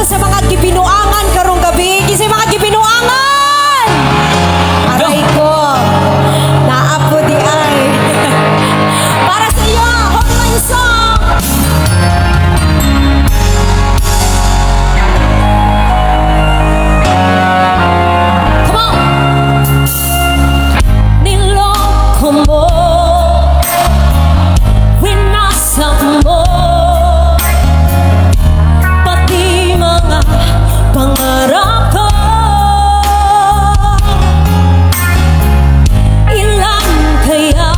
sa mga gibinuangan karong gabi. Kasi mga gibinuangan! Aray ko. Naapo di ay. Para sa iyo, hotline song! Come on! Niloko mo, winasak mo, pati mga pangarap ko. Ilan kaya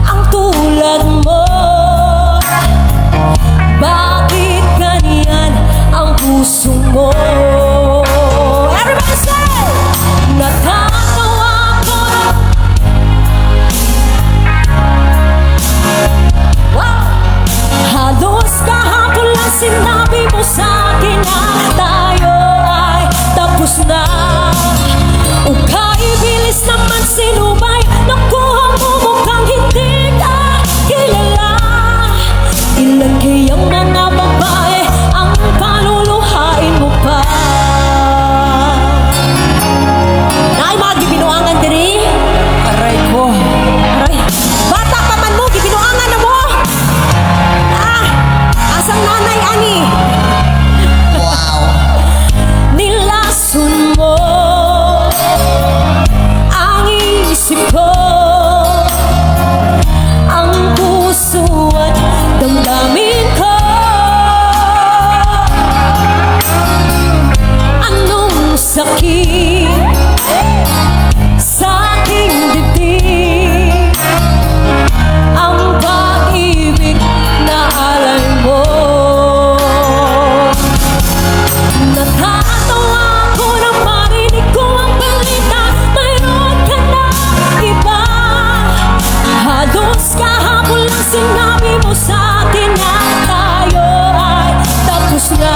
ang tulad mo? Bakit ganyan ang puso mo? Everybody say! Natatawa ko. Wow! Halos kahapon lang sinabi mo sa'kin na tayo ay tapos na. O kaibilis naman sinubay, nakuha mo mukhang hindi ka kilala. Ilan kayang mga babae ang paluluhain mo pa? Nay, mga gibinuangan diri. Aray ko. Aray. Bata pa man mo, gibinuangan na mo. Asang nanay ani. Wow. Nilason mo ang isip ko, ang puso at damdamin ko. Anong sakit sa aking dibdib, ang pag-ibig na alay mo. Natatawa ako nang marinig ko ang balita, mayroon ka na iba. Halos kahapon lang sinabi mo sa'kin na tayo ay tapos na.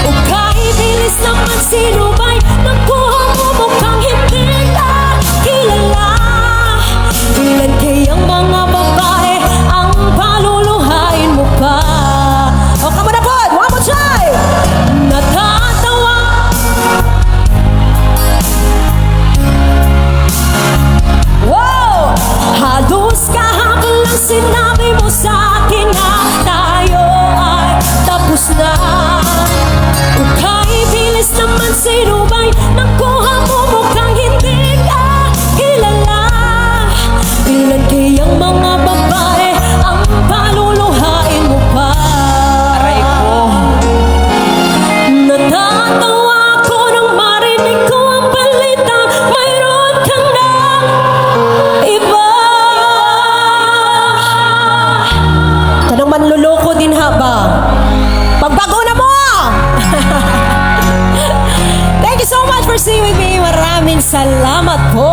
O kaibilis naman sinubay, nakuha mo mukhang hindi ka kilala. Ilan kayang mga babae ang paluluhain mo pa? O kamo na po, one more time! Natatawa. Wow! Halos kahapon lang sinabi mo sa'kin na tayo ay tapos na. O kaibilis naman sinubay, nakuha mo mukhang hindi ka kilala. Ilan kayang mga babae ang paluluhain mo pa? Aray ko. Natatawa ako nang marinig ko ang balita, mayroon kang na iba. Tanong manluloko din haba. Pagbago na mo! Thank you so much for staying with me. Maraming salamat po.